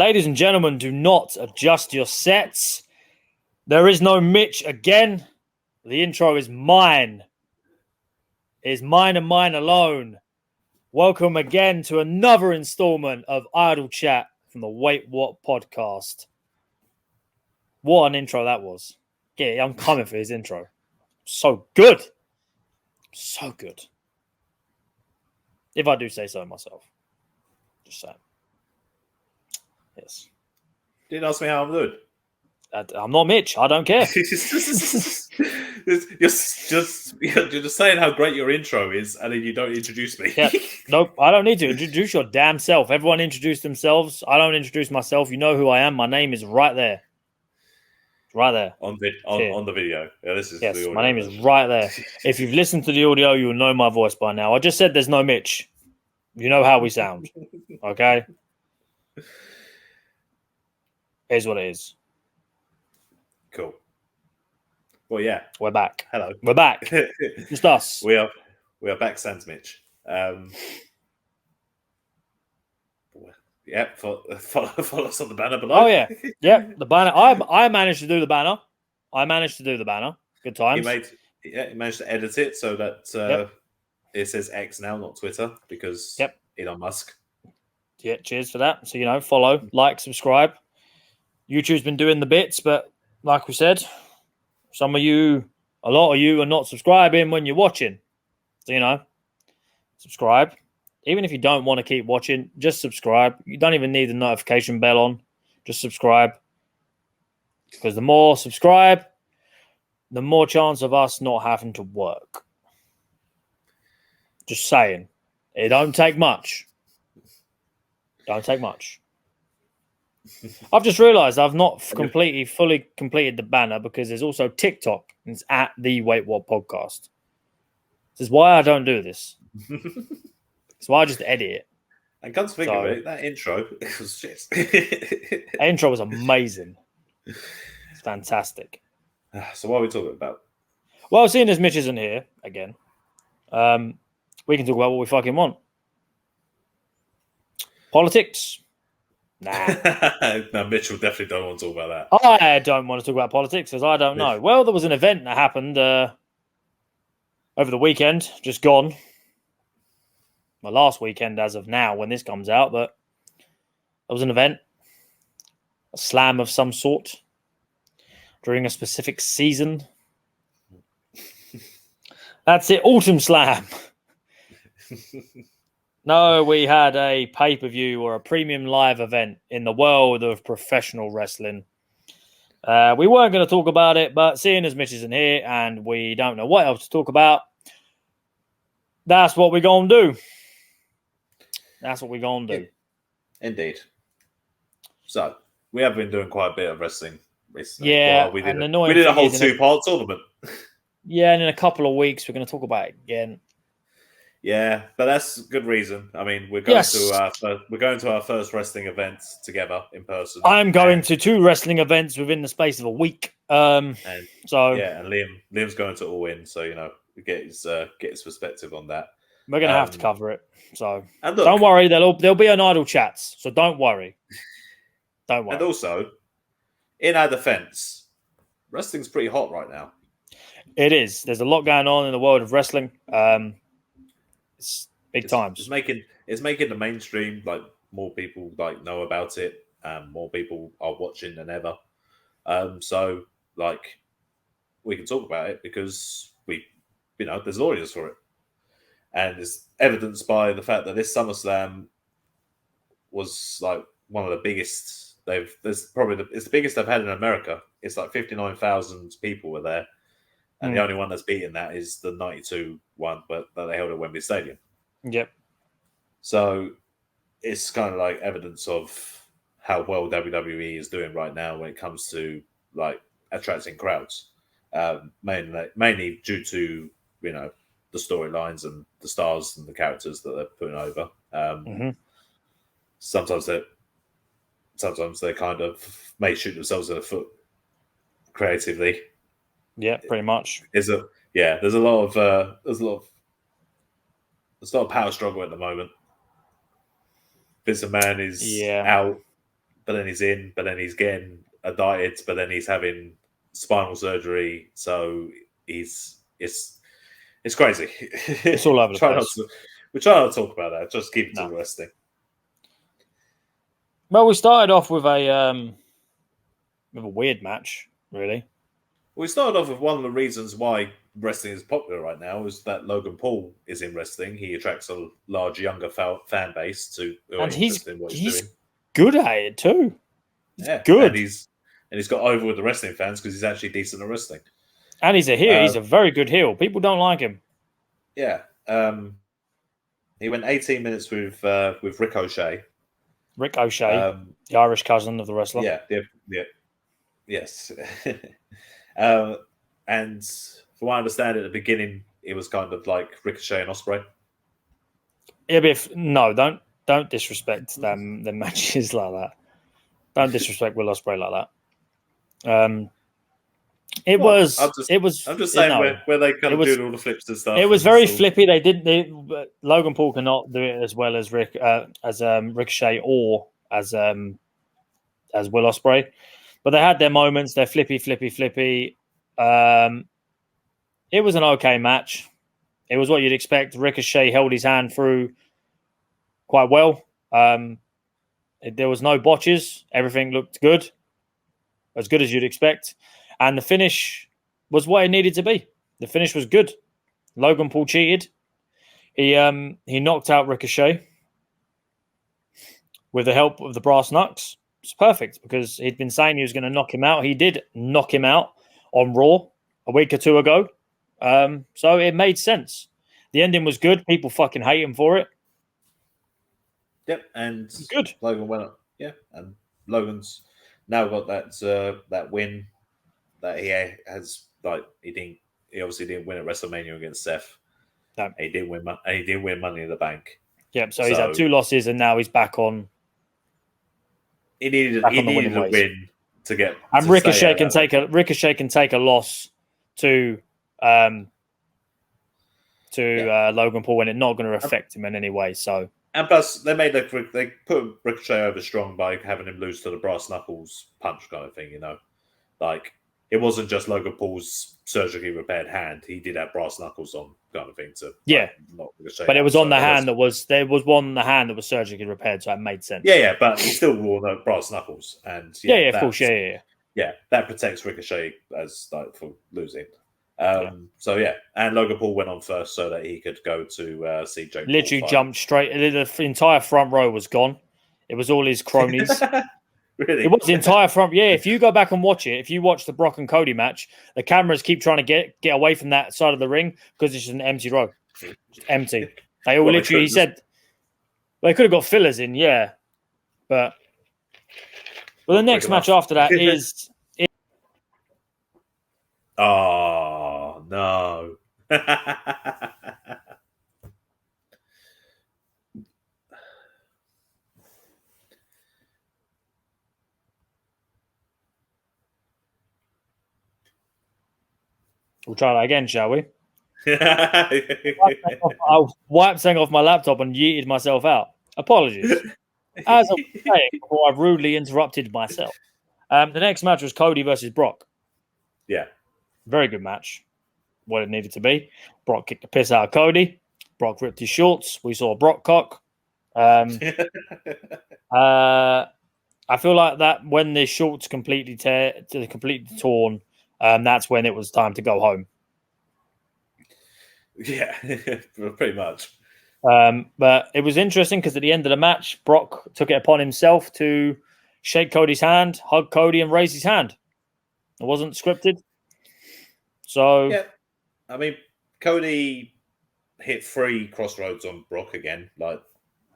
Ladies and gentlemen, do not adjust your sets. There is no Mitch again. The intro is mine. It is mine and mine alone. Welcome again to another installment of Idle Chat from the Wait What podcast. What an intro that was. Yeah, I'm coming for his intro. So good. So good. If I do say so myself. Just saying. Yes. Didn't ask me how I'm doing. I'm not Mitch. I don't care. you're just saying how great your intro is, and then you don't introduce me. Yeah. Nope, I don't need to. Introduce your damn self. Everyone introduce themselves. I don't introduce myself. You know who I am. My name is right there. Right there. On the video. Yeah, this is yes, the audio my name is right there. If you've listened to the audio, you'll know my voice by now. I just said there's no Mitch. You know how we sound. Okay? Here's what it is. Cool. Well, yeah. We're back. Hello. We're back. Just us. We are back, sans Mitch. Yeah, follow us on the banner below. Oh, yeah. Yeah, the banner. I managed to do the banner. Good times. He managed to edit it so that it says X now, not Twitter, because Elon Musk. Yeah, cheers for that. So, follow, like, subscribe. YouTube's been doing the bits, but like we said, a lot of you are not subscribing when you're watching. So, subscribe. Even if you don't want to keep watching, just subscribe. You don't even need the notification bell on. Just subscribe. Because the more subscribe, the more chance of us not having to work. Just saying. It don't take much. I've just realised I've not fully completed the banner because there's also TikTok. And it's at the Wait What podcast. This is why I don't do this. It's why I just edit it. And come to think of it, that intro was shit. That intro was amazing. It's fantastic. So what are we talking about? Well, seeing as Mitch isn't here again, we can talk about what we fucking want. Politics? Nah. No, Mitchell definitely don't want to talk about that. I don't want to talk about politics because I don't know. Well, there was an event that happened over the weekend, just gone. My last weekend as of now when this comes out, but there was an event, a slam of some sort during a specific season. That's it, Autumn Slam. No, we had a pay-per-view or a premium live event in the world of professional wrestling. We weren't going to talk about it, but seeing as Mitch isn't here and we don't know what else to talk about, that's what we're going to do. That's what we're going to do. Indeed. So, we have been doing quite a bit of wrestling recently. Yeah, we did a whole two-part tournament. Yeah, and in a couple of weeks, we're going to talk about it again. Yeah, but that's a good reason. I mean, we're going to our first wrestling event together in person. I'm going to 2 wrestling events within the space of a week. And Liam's going to All In, so get his perspective on that. We're going to have to cover it. So look, don't worry, there'll be an Idle Chats. So don't worry. Don't worry. And also, in our defense, wrestling's pretty hot right now. It is. There's a lot going on in the world of wrestling. It's big times. It's making the mainstream, like more people know about it, and more people are watching than ever. So we can talk about it because there's an audience for it. And it's evidenced by the fact that this SummerSlam was one of the biggest it's the biggest they've had in America. It's 59,000 people were there. And the only one that's beaten that is the 92 one, but that they held at Wembley Stadium. Yep. So it's kind of evidence of how well WWE is doing right now when it comes to attracting crowds. Mainly due to the storylines and the stars and the characters that they're putting over. Sometimes they kind of may shoot themselves in the foot creatively. Yeah, pretty much. There's a lot of power struggle at the moment. Vince McMahon is out. but then he's in, but then he's getting indicted, but then he's having spinal surgery. So it's crazy. It's all over the place. We try not to talk about that. Just keep it to the wrestling. Well, we started off with a weird match, really. We started off with one of the reasons why wrestling is popular right now is that Logan Paul is in wrestling. He attracts a large younger fan base to and he's in what he's doing. Good at it too. Good. And he's got over with the wrestling fans because he's actually decent at wrestling. And he's a heel. He's a very good heel. People don't like him. Yeah. He went 18 minutes with Ricochet. Ricochet, the Irish cousin of the wrestler. Yeah. Yes. And from what I understand, at the beginning, it was kind of like Ricochet and Ospreay. Yeah, don't disrespect them. The matches like that. Don't disrespect Will Ospreay like that. I'm just saying where they kind of do all the flips and stuff. It was very flippy. Logan Paul cannot do it as well as Ricochet or as Will Ospreay, but they had their moments. They're flippy. It was an okay match. It was what you'd expect. Ricochet held his hand through quite well. There was no botches. Everything looked good as you'd expect. And the finish was what it needed to be. The finish was good. Logan Paul cheated. He knocked out Ricochet with the help of the brass knucks. It's perfect because he'd been saying he was going to knock him out. He did knock him out on Raw a week or two ago. So it made sense. The ending was good. People fucking hate him for it. Yep, and good. Logan went up. Yeah, and Logan's now got that win that he has. Like he obviously didn't win at WrestleMania against Seth. No. He did win. And he did win Money in the Bank. Yep. So he's had 2 losses, and now he's back on. He needed a win to get. And Ricochet can take a loss to Logan Paul when it's not going to affect him in any way. So. And plus, they put Ricochet over strong by having him lose to the brass knuckles punch kind of thing. Like it wasn't just Logan Paul's surgically repaired hand; he did have brass knuckles on kind of thing to knock Ricochet. But it was on the hand there was one on the hand that was surgically repaired, so it made sense. Yeah, but he still wore the brass knuckles, and of course, yeah, that protects Ricochet as for losing. So and Logan Paul went on first so that he could go to see Jake. Literally jumped straight. The entire front row was gone. It was all his cronies. Really? It was the entire front. Yeah, if you go back and watch it, if you watch the Brock and Cody match, the cameras keep trying to get away from that side of the ring because it's just an empty row. Just empty. They all literally. He said they could have got fillers in. Yeah, but the next match after that is. Oh no! We'll try that again, shall we? I wiped something off my laptop and yeeted myself out. Apologies. As I was saying, before I rudely interrupted myself. The next match was Cody versus Brock. Yeah. Very good match. What it needed to be. Brock kicked the piss out of Cody. Brock ripped his shorts. We saw Brock cock. I feel like that when the shorts completely torn, that's when it was time to go home. Yeah, pretty much. But it was interesting because at the end of the match, Brock took it upon himself to shake Cody's hand, hug Cody, and raise his hand. It wasn't scripted. So, yeah, I mean, Cody hit 3 crossroads on Brock again. Like,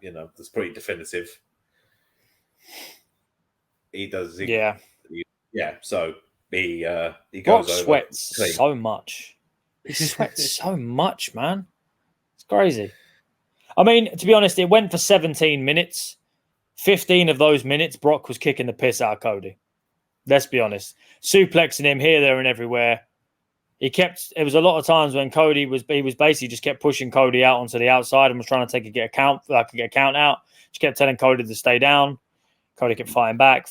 that's pretty definitive. He does. Yeah. So he goes Brock over. Sweats so much. He sweats so much, man. It's crazy. I mean, to be honest, it went for 17 minutes. 15 of those minutes, Brock was kicking the piss out of Cody. Let's be honest. Suplexing him here, there, and everywhere. It was a lot of times when Cody was basically just kept pushing Cody out onto the outside and was trying to get a count out. Just kept telling Cody to stay down. Cody kept fighting back.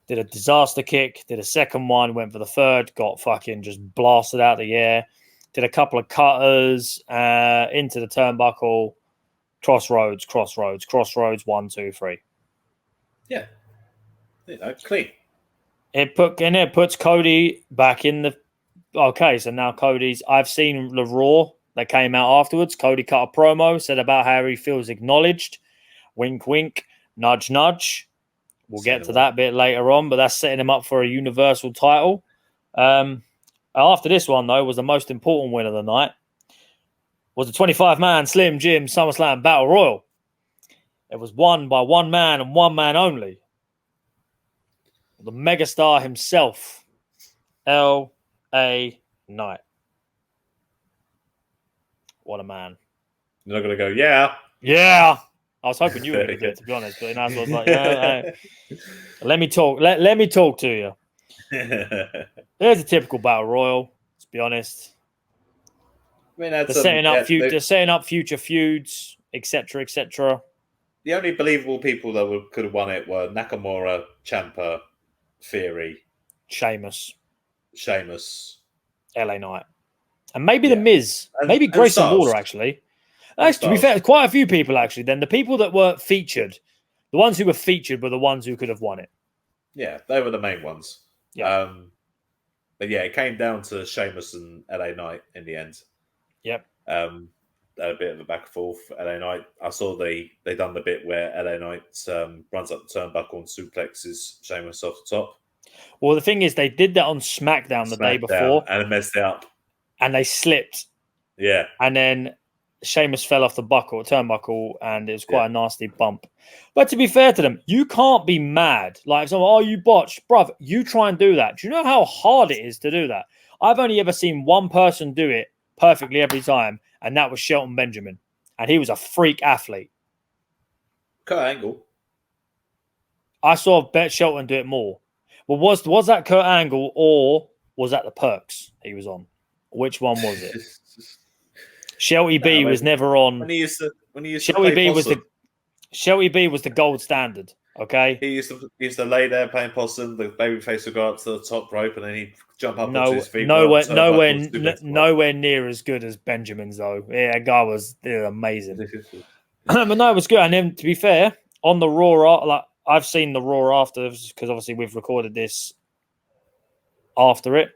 Did a disaster kick, did a second one, went for the third, got fucking just blasted out the air. Did a couple of cutters into the turnbuckle. Crossroads. 1, 2, 3. Yeah. Clean. It puts Cody back in the... Okay, so now Cody's... I've seen the Raw that came out afterwards. Cody cut a promo, said about how he feels acknowledged. Wink, wink. Nudge, nudge. We'll get to that bit later on, but that's setting him up for a Universal title. After this one, though, was the most important win of the night. Was the 25-man Slim Jim SummerSlam Battle Royal. It was won by one man and one man only. The megastar himself, L.A. Knight. What a man. You're not going to go, yeah. Yeah. I was hoping you were going to do it, to be honest. But I was like, let me talk. Let me talk to you. There's a typical battle royal. Let's be honest. I mean, they're setting up future feuds, etc., etc. The only believable people that could have won it were Nakamura, Ciampa, Theory, Sheamus, LA Knight, and maybe the Miz, maybe Grayson Waller. Actually, to be fair, quite a few people actually. Then the people that were featured, the ones who were featured were the ones who could have won it. Yeah, they were the main ones. Yeah. But yeah, it came down to Sheamus and LA Knight in the end. Yep. A bit of a back and forth. LA Knight. I saw they done the bit where LA Knight runs up the turnbuckle and suplexes Sheamus off the top. Well, the thing is, they did that on SmackDown the day before, and it messed it up. And they slipped. Yeah. And then Sheamus fell off the turnbuckle, and it was quite a nasty bump. But to be fair to them, you can't be mad. Like, if someone, you botched. Bruv, you try and do that. Do you know how hard it is to do that? I've only ever seen one person do it perfectly every time, and that was Shelton Benjamin. And he was a freak athlete. Kurt Angle. I saw Shelton do it more. Well, was that Kurt Angle, or was that the Perks he was on? Which one was it? Shelty B was never on. When he used to Shelty B was Shelty B was the gold standard. Okay. He used to lay there playing possum. The babyface would go up to the top rope, and then he'd jump up onto his feet. Nowhere near as good as Benjamin's though. Yeah, that guy was amazing. But no, it was good. And then, to be fair, on the Raw, like I've seen the Raw after, because obviously we've recorded this after it.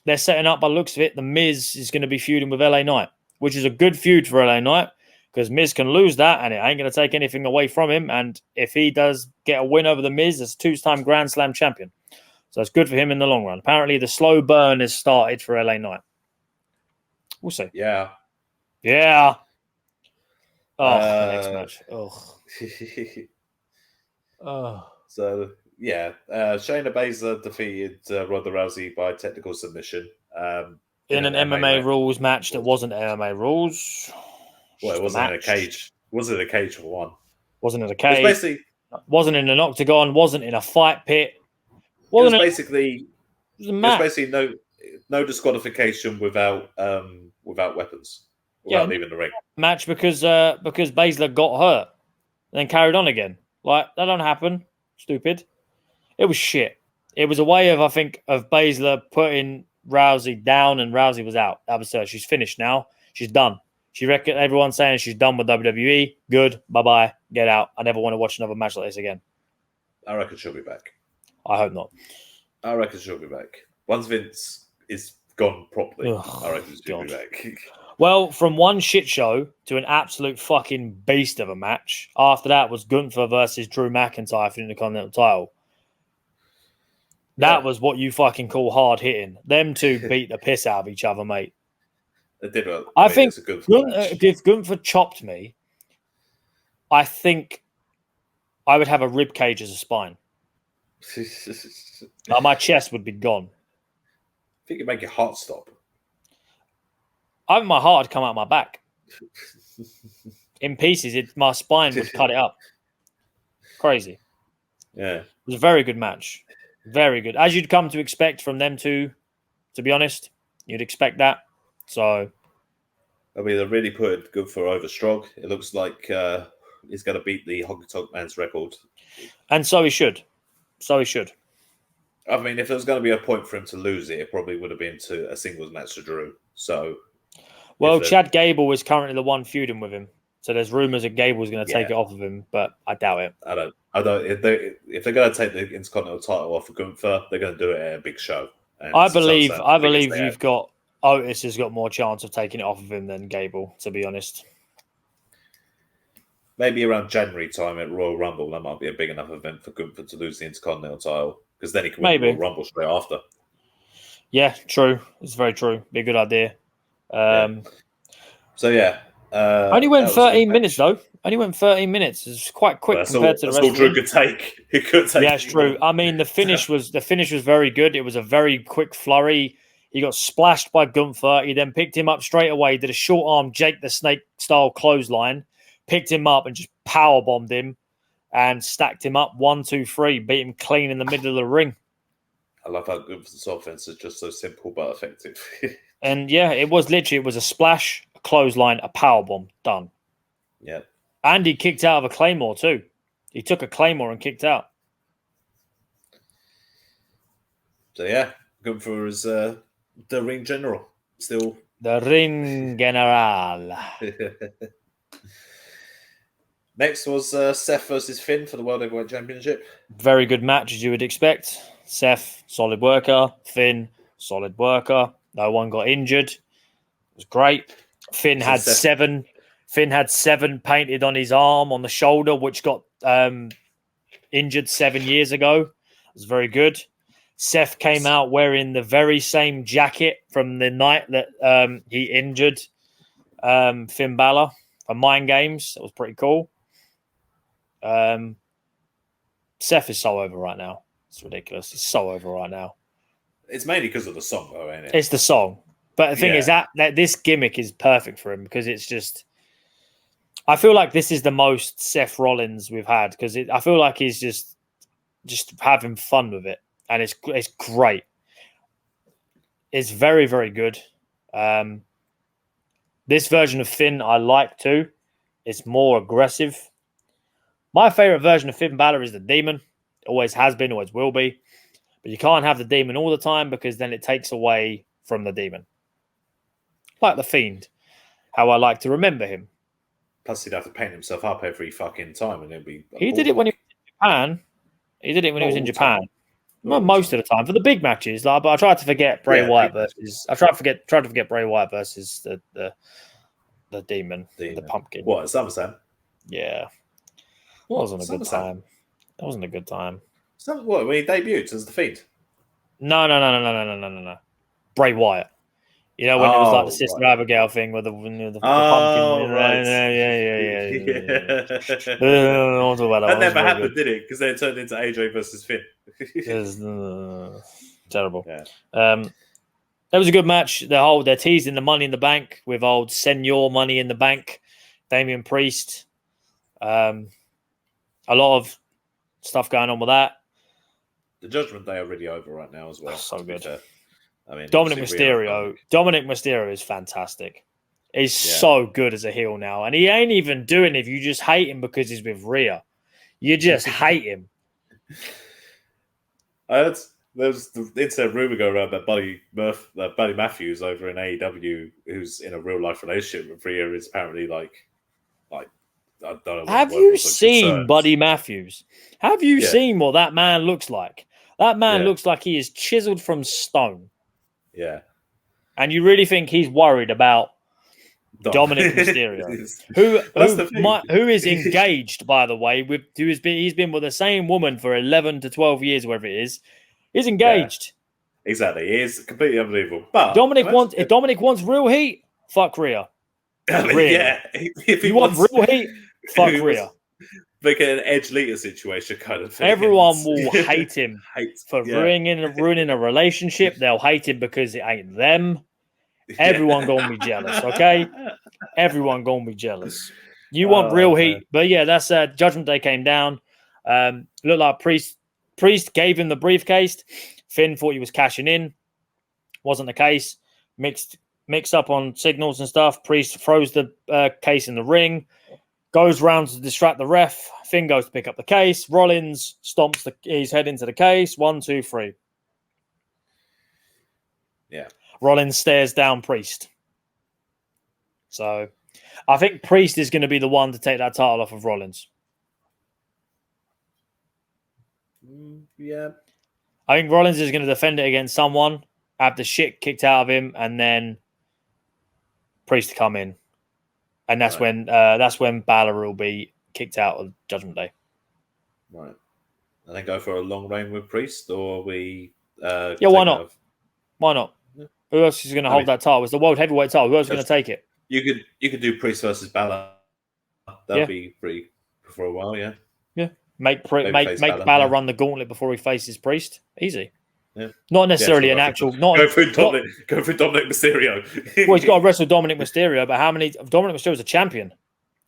They're setting up, by the looks of it, the Miz is going to be feuding with LA Knight, which is a good feud for LA Knight, because Miz can lose that and it ain't going to take anything away from him. And if he does get a win over the Miz, it's a 2-time Grand Slam champion. So it's good for him in the long run. Apparently, the slow burn has started for LA Knight. We'll see. Yeah. Yeah. Oh, the next match. Oh. So, yeah. Shayna Baszler defeated Ronda Rousey by technical submission. In an MMA rules match that wasn't MMA rules. Well, it wasn't in a cage. Wasn't in a cage for one. Wasn't in a cage. Wasn't in an octagon. Wasn't in a fight pit. It was basically no disqualification without weapons, without leaving the ring. Match because Baszler got hurt and then carried on again. Like, that don't happen. Stupid. It was shit. It was a way of, I think, of Baszler putting Rousey down, and Rousey was out. That was her. She's finished now. She's done. Everyone's saying she's done with WWE. Good. Bye-bye. Get out. I never want to watch another match like this again. I reckon she'll be back. I hope not. I reckon she'll be back. Once Vince is gone properly, I reckon she'll be back. Well, from one shit show to an absolute fucking beast of a match. After that was Gunther versus Drew McIntyre for the Intercontinental title. That was what you fucking call hard hitting. Them two beat the piss out of each other, mate. They did. I think if Gunther chopped me, I think I would have a rib cage as a spine. My chest would be gone. I think it'd make your heart stop. I think my heart would come out my back. In pieces, my spine would cut it up. Crazy. Yeah. It was a very good match. Very good. As you'd come to expect from them two, to be honest. You'd expect that. So, I mean, they're really putting Gunther over strong. It looks like he's going to beat the Honky Tonk Man's record. And so he should. I mean, if there was going to be a point for him to lose it probably would have been to a singles match to Drew. So, well, Chad Gable is currently the one feuding with him. So there's rumors that Gable's going to take it off of him, but I doubt it. I don't. If they're going to take the Intercontinental title off of Gunther, they're going to do it at a big show. And I believe you've got Otis has got more chance of taking it off of him than Gable, to be honest. Maybe around January time at Royal Rumble, that might be a big enough event for Gunther to lose the Intercontinental title, because then he can win the Royal Rumble straight after. Yeah, true. It's very true. Be a good idea. Only went 13 minutes though. Only went 13 minutes. It's quite quick compared to the rest. That's all Drew could take. He could take. Yeah, it's true. I mean, the finish was very good. It was a very quick flurry. He got splashed by Gunther. He then picked him up straight away. Did a short arm Jake the Snake style clothesline. Picked him up and just power bombed him and stacked him up 1, 2, 3. Beat him clean in the middle of the ring. I love how Gunther's offense is just so simple but effective. And yeah, it was a splash, a clothesline, a power bomb, done. Yeah. And he kicked out of a Claymore too. He took a Claymore and kicked out. So yeah, Gunther is the ring general. Still. The ring general. Next was Seth versus Finn for the World Heavyweight Championship. Very good match, as you would expect. Seth, solid worker. Finn, solid worker. No one got injured. It was great. Finn had 7 painted on his arm, on the shoulder, which got injured 7 years ago. It was very good. Seth came out wearing the very same jacket from the night that he injured Finn Balor for Mind Games. That was pretty cool. Seth is so over right now. It's ridiculous. He's so over right now. It's mainly because of the song, though, ain't it? It's the song. But the thing is that this gimmick is perfect for him because it's just... I feel like this is the most Seth Rollins we've had because I feel like he's just having fun with it. And it's great. It's very, very good. This version of Finn I like too. It's more aggressive. My favorite version of Finn Balor is the Demon. Always has been, always will be. But you can't have the Demon all the time because then it takes away from the Demon. Like the Fiend. How I like to remember him. Plus he'd have to paint himself up every fucking time and it'd be... He did it when he was in Japan. He did it when he was in Japan. Not most of the time. For the big matches. But I tried to forget Bray Wyatt versus... I tried to forget Bray Wyatt versus the Demon. The Pumpkin. What, at SummerSlam? Yeah. That wasn't a good time. That wasn't a good time. What, when he debuted as the Fiend? No. Bray Wyatt. You know, when it was like the Sister Abigail thing with the pumpkin. Right. Yeah. That never happened, did it? Because then it turned into AJ versus Finn. Terrible. Yeah. That was a good match. They're teasing the Money in the Bank with old Senor Money in the Bank, Damian Priest. A lot of stuff going on with that. The Judgment Day are really over right now as well. So good. I mean, Dominic Mysterio is fantastic. He's so good as a heel now. And he ain't even doing it if you just hate him because he's with Rhea. You just hate him. There's the internet rumor going around that Buddy Matthews over in AEW, who's in a real life relationship with Rhea, is apparently like I don't know. Have you seen Buddy Matthews? Have you seen what that man looks like? That man looks like he is chiseled from stone. Yeah. And you really think he's worried about Dominic Mysterio, who is engaged, by the way, he's been with the same woman for 11 to 12 years, wherever it is. He's engaged. Yeah, exactly. He is completely unbelievable. But if Dominic wants real heat, fuck Rhea. I mean, if you want real heat, fuck Rhea. Like an Edge Lita situation kind of thing. Everyone will hate him for ruining a relationship. They'll hate him because it ain't them. Everyone gonna be jealous, okay? Everyone gonna be jealous. You want real heat, but that's Judgment Day came down. Looked like Priest gave him the briefcase. Finn thought he was cashing in. Wasn't the case. Mixed up on signals and stuff. Priest froze the case in the ring. Goes round to distract the ref. Finn goes to pick up the case. Rollins stomps his head into the case. 1, 2, 3. Yeah. Rollins stares down Priest. So I think Priest is going to be the one to take that title off of Rollins. Yeah. I think Rollins is going to defend it against someone, have the shit kicked out of him, and then Priest to come in. And that's when Balor will be kicked out of Judgment Day. Right. And then go for a long reign with Priest, or we... why not? Why not? Yeah. Who else is going to hold that title? It's the World Heavyweight title. Who else is going to take it? You could do Priest versus Balor. That'd be pretty for a while, yeah. Yeah. Make Balor run the gauntlet before he faces Priest. Easy. Yeah. Not necessarily an actual... Go for Dominic Mysterio. Well, he's got to wrestle Dominic Mysterio, but how many... Dominic Mysterio's a champion.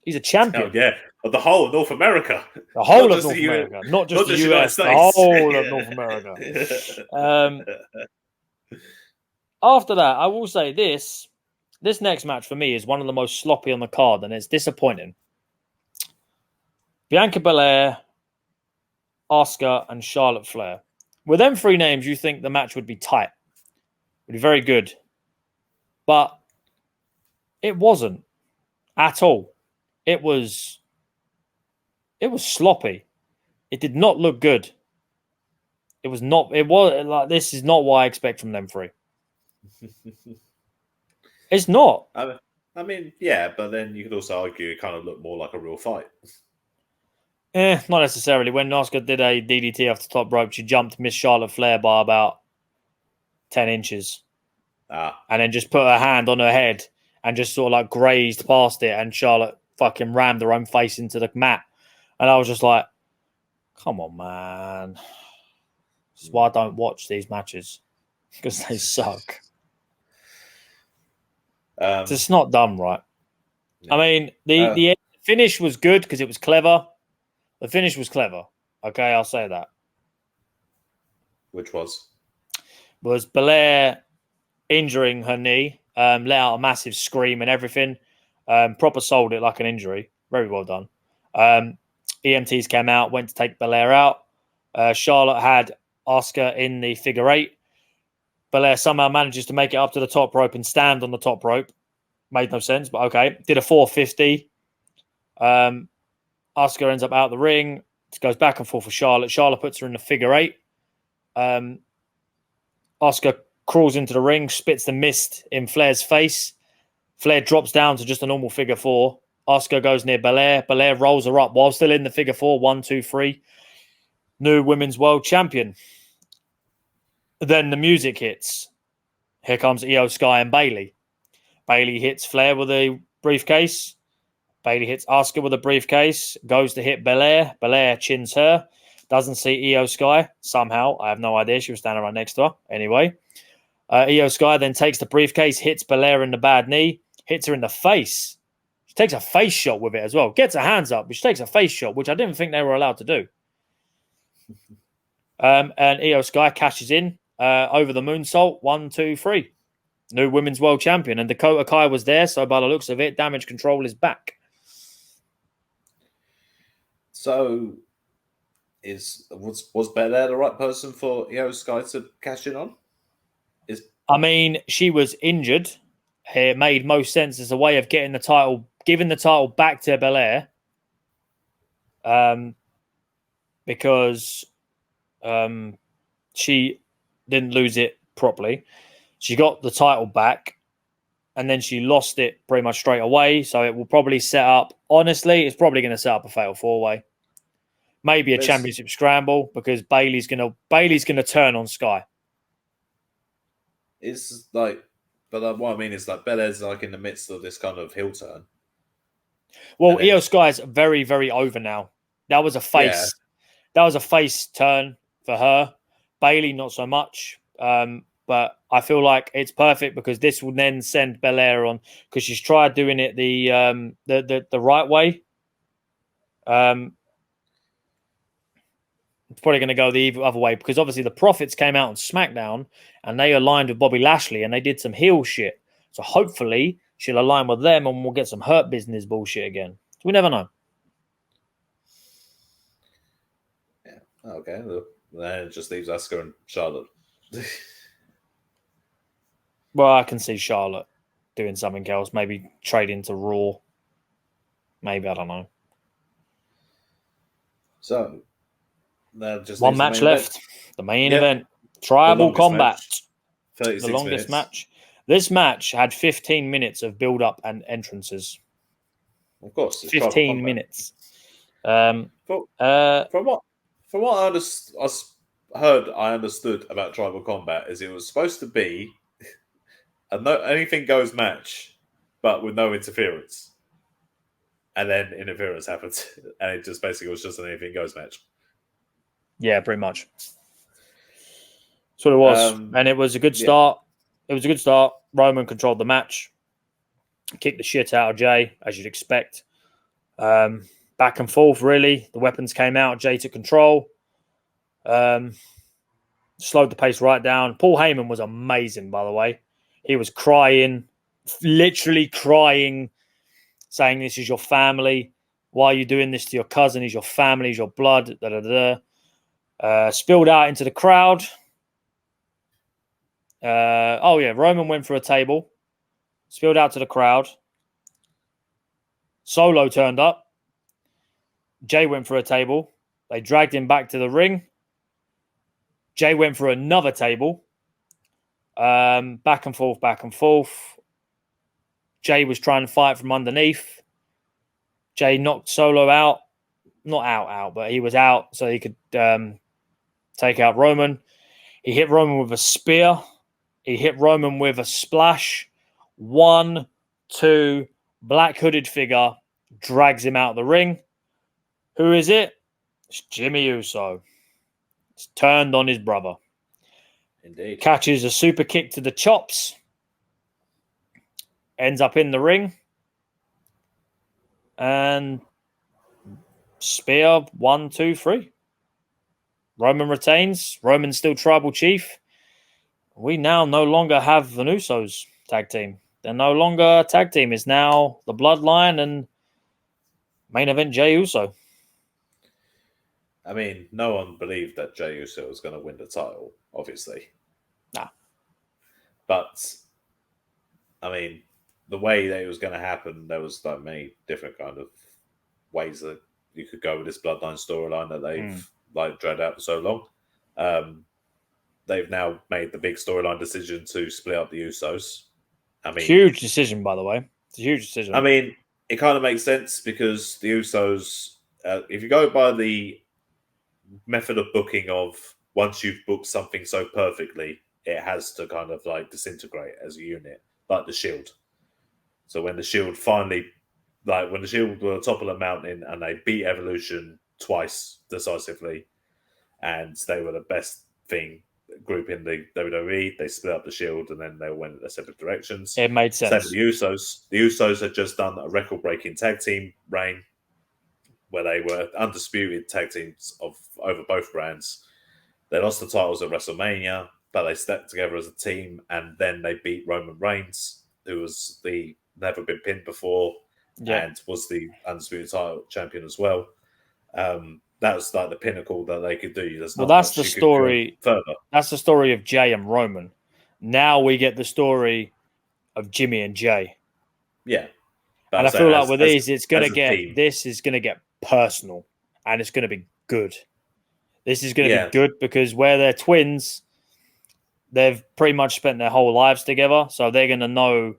He's a champion. Oh, yeah. Of the whole of North America. The whole of North America. Not just the US. The whole of North America. After that, I will say this next match for me is one of the most sloppy on the card, and it's disappointing. Bianca Belair, Asuka, and Charlotte Flair. With them three names, you think the match would be tight. Would be very good. But it wasn't at all. It was sloppy. It did not look good. It was like, this is not what I expect from them three. It's not. I mean, yeah, but then you could also argue it kind of looked more like a real fight. Not necessarily. When Asuka did a DDT off the top rope, she jumped Miss Charlotte Flair by about 10 inches. And then just put her hand on her head and just sort of like grazed past it, and Charlotte fucking rammed her own face into the mat. And I was just like, come on, man. This is why I don't watch these matches, because they suck. It's just not done right. Yeah. I mean, the finish was good because it was clever. The finish was clever. Okay, I'll say that. Which was? Was Belair injuring her knee, let out a massive scream and everything. Proper sold it like an injury. Very well done. EMTs came out, went to take Belair out. Charlotte had Asuka in the figure eight. Belair somehow manages to make it up to the top rope and stand on the top rope. Made no sense, but okay. Did a 450. Asuka ends up out of the ring. It goes back and forth for Charlotte. Charlotte puts her in the figure eight. Asuka crawls into the ring, spits the mist in Flair's face. Flair drops down to just a normal figure four. Asuka goes near Belair. Belair rolls her up while still in the figure four. 1, 2, 3. New Women's World Champion. Then the music hits. Here comes Io Sky and Bayley. Bayley hits Flair with a briefcase. Bayley hits Asuka with a briefcase. Goes to hit Belair. Belair chins her. Doesn't see Io Sky. Somehow. I have no idea. She was standing right next to her. Anyway. Io Sky then takes the briefcase. Hits Belair in the bad knee. Hits her in the face. She takes a face shot with it as well. Gets her hands up. But she takes a face shot, which I didn't think they were allowed to do. And Io Sky cashes in. Over the moonsault. 1, 2, 3. New Women's World Champion. And Dakota Kai was there. So by the looks of it, Damage Control is back. So, was Belair the right person for Io Sky to cash in on? I mean, she was injured. It made most sense as a way of getting the title, giving the title back to Belair, because she didn't lose it properly. She got the title back, and then she lost it pretty much straight away. So it will probably set up. Honestly, it's probably going to set up a fatal 4-way. Maybe a championship scramble, because Bayley's gonna turn on Sky. It's like, but what I mean is like Belair's like in the midst of this kind of heel turn. Well, Io Sky's very, very over now. That was a face. Yeah. That was a face turn for her. Bayley, not so much. But I feel like it's perfect, because this will then send Belair on, because she's tried doing it the right way. It's probably going to go the other way, because obviously the Profits came out on SmackDown and they aligned with Bobby Lashley and they did some heel shit. So hopefully she'll align with them and we'll get some Hurt Business bullshit again. We never know. Yeah. Okay. Then it just leaves Asuka and Charlotte. Well, I can see Charlotte doing something else. Maybe trading to Raw. Maybe, I don't know. So that just One leaves match the main left. event. The main Yep. event. Tribal longest Combat. match, 36 The longest minutes. match. This match had 15 minutes of build-up and entrances. Of course, it's 15 minutes. From what I understood about Tribal Combat is it was supposed to be a anything goes match, but with no interference. And then interference happened, and it just basically was just an anything goes match. Yeah, pretty much. That's what it was. And it was a good start. Yeah. It was a good start. Roman controlled the match. Kicked the shit out of Jay, as you'd expect. Back and forth, really. The weapons came out. Jay took control. Slowed the pace right down. Paul Heyman was amazing, by the way. He was crying, literally crying, saying, "This is your family. Why are you doing this to your cousin? He's your family. He's your blood." Da, da, da. Spilled out into the crowd. Roman went for a table. Spilled out to the crowd. Solo turned up. Jay went for a table. They dragged him back to the ring. Jay went for another table. Back and forth, back and forth. Jay was trying to fight from underneath. Jay knocked Solo out. Not out, but he was out so he could take out Roman. He hit Roman with a spear. He hit Roman with a splash. 1, 2, black hooded figure drags him out of the ring. Who is it? It's Jimmy Uso. It's turned on his brother. Indeed. Catches a super kick to the chops. Ends up in the ring. And spear 1, 2, 3. Roman retains. Roman's still tribal chief. We now no longer have the Usos tag team. They're no longer a tag team. It's now the Bloodline and main event Jey Uso. I mean, no one believed that Jey Uso was going to win the title, obviously. Nah. But, I mean, the way that it was going to happen, there was like many different kind of ways that you could go with this Bloodline storyline that they've like dragged out for so long. They've now made the big storyline decision to split up the Usos. I mean, huge decision, by the way. It's a huge decision. I mean, it kind of makes sense because the Usos, if you go by the method of booking of once you've booked something so perfectly, it has to kind of like disintegrate as a unit, like the Shield. So when the Shield finally, like when the Shield were on top of the mountain and they beat Evolution twice decisively, and they were the best group in the WWE, they split up the Shield and then they went in their separate directions. It made sense. Same with the Usos. The Usos had just done a record-breaking tag team reign where they were undisputed tag teams over both brands. They lost the titles at WrestleMania, but they stuck together as a team, and then they beat Roman Reigns, who was the never been pinned before and was the undisputed title champion as well. That was like the pinnacle that they could do. That's the story. Further. That's the story of Jay and Roman. Now we get the story of Jimmy and Jay. Yeah. And I feel like with these, it's going to get, this is going to get personal and it's going to be good. This is going to be good because where they're twins, they've pretty much spent their whole lives together. So they're going to know,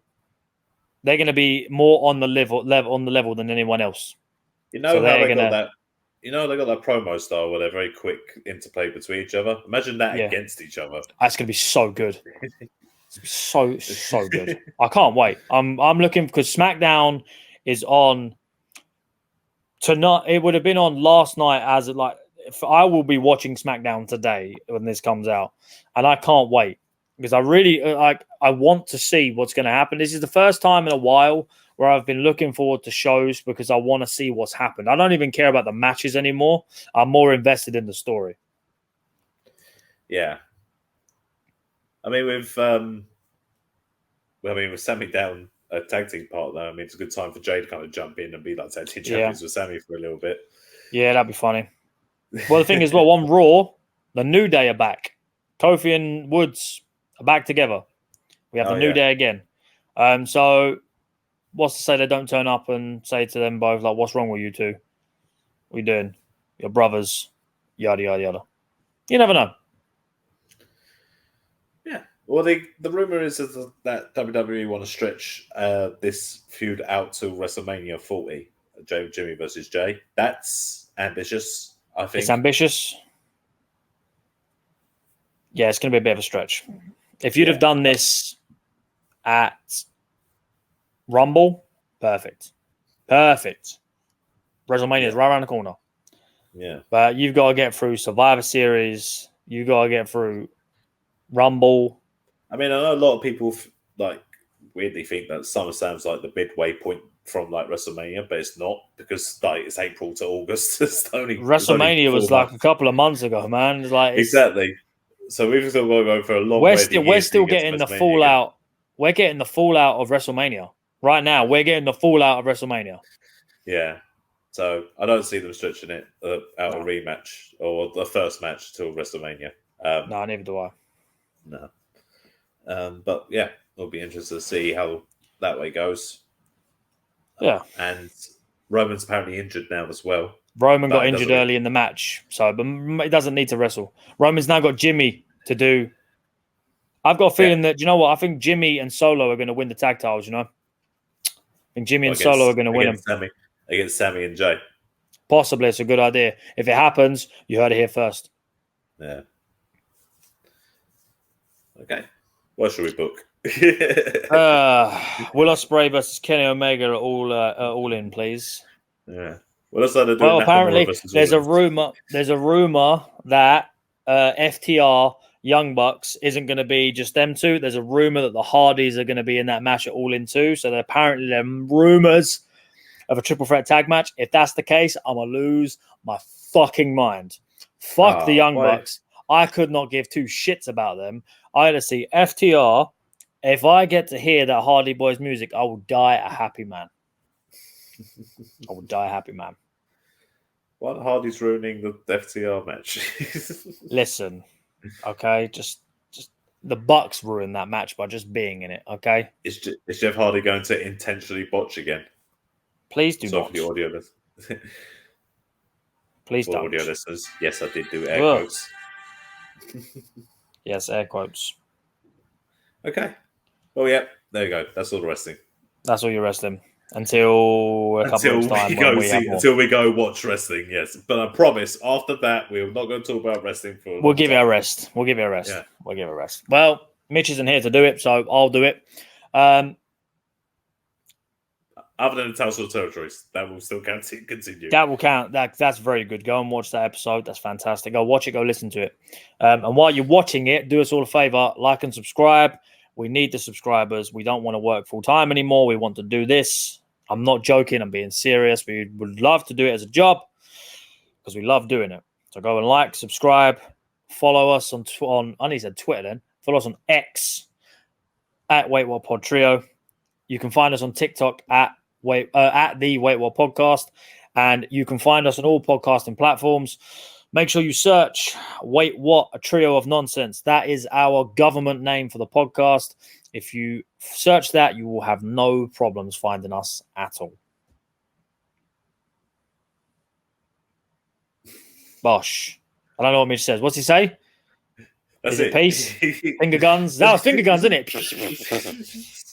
they're going to be more on the level than anyone else. You know how they got that? You know, they got that promo style where they're very quick interplay between each other. Imagine that against each other. That's going to be so good. So good. I can't wait. I'm looking because SmackDown is on tonight. It would have been on last night as like I will be watching SmackDown today when this comes out, and I can't wait because I really I want to see what's going to happen. This is the first time in a while where I've been looking forward to shows because I want to see what's happened. I don't even care about the matches anymore. I'm more invested in the story. Yeah. I mean, with Sami down a tag team partner. I mean, it's a good time for Jay to kind of jump in and be like tag team champions with Sammy for a little bit. Yeah, that'd be funny. Well, the thing is, on Raw, the New Day are back. Kofi and Woods are back together. We have the New Day again. So what's to say they don't turn up and say to them both, like, what's wrong with you two? What are you doing? Your brothers, yada, yada, yada. You never know. Yeah. Well, the rumor is that WWE want to stretch this feud out to WrestleMania 40. Jimmy versus Jay. That's ambitious, I think. It's ambitious. Yeah, it's going to be a bit of a stretch. If you'd have done this at Rumble, perfect. WrestleMania is right around the corner. Yeah. But you've got to get through Survivor Series. You've got to get through Rumble. I mean, I know a lot of people weirdly think that SummerSlam's like the midway point from like WrestleMania, but it's not, because like it's April to August. WrestleMania was like a couple of months ago, man. Exactly. So we've still got to go for a long way. We're to still getting the fallout. Again. We're getting the fallout of WrestleMania right now. We're getting the fallout of WrestleMania. Yeah. So I don't see them stretching it out a rematch or the first match till WrestleMania. No, neither do I. No. But yeah, it'll be interesting to see how that way goes. Yeah. And Roman's apparently injured now as well. Roman got injured early in the match, but it doesn't need to wrestle. Roman's now got Jimmy to do. I've got a feeling that, you know what? I think Jimmy and Solo are going to win the tag titles, you know? I think Jimmy and Solo are going to win them. Against Sammy and Jay. Possibly. It's a good idea. If it happens, you heard it here first. Yeah. Okay. What should we book? Will Ospreay versus Kenny Omega are all in, please. Yeah. Well, apparently there's a rumor that FTR Young Bucks isn't going to be just them two. There's a rumor that the Hardys are going to be in that match at All In too. So apparently there are rumors of a triple threat tag match. If that's the case, I'm gonna lose my fucking mind. Fuck the Young Bucks. I could not give two shits about them. I had to see FTR. If I get to hear that Hardy Boys music, I will die a happy man. I will die a happy man. Why are Hardy's ruining the FTR match? Listen, okay, just the Bucks ruined that match by just being in it. Okay, is Jeff Hardy going to intentionally botch again? Please do not. For the audio Please don't. Audio listeners, yes, I did do air quotes. Yes, air quotes. Okay. Well, yeah, there you go. That's all the wrestling. That's all your wrestling. Until a couple of times until we go watch wrestling, yes. But I promise, after that, we're not going to talk about wrestling for. We'll give it a rest. Yeah. We'll give it a rest. Well, Mitch isn't here to do it, so I'll do it. Other than the Townsville Territories, that will still continue. That will count. That's very good. Go and watch that episode. That's fantastic. Go watch it. Go listen to it. And while you're watching it, do us all a favor: like and subscribe. We need the subscribers. We don't want to work full time anymore. We want to do this. I'm not joking. I'm being serious. We would love to do it as a job because we love doing it. So go and like, subscribe, follow us on I need to say Twitter then. Follow us on X at WaitWhatPodTrio. You can find us on TikTok at the Wait What Podcast, and you can find us on all podcasting platforms. Make sure you search Wait What, a trio of nonsense. That is our government name for the podcast. If you search that, you will have no problems finding us at all. Bosh. I don't know what Mitch says. What's he say? Is it peace? Finger guns? That was finger guns, isn't it?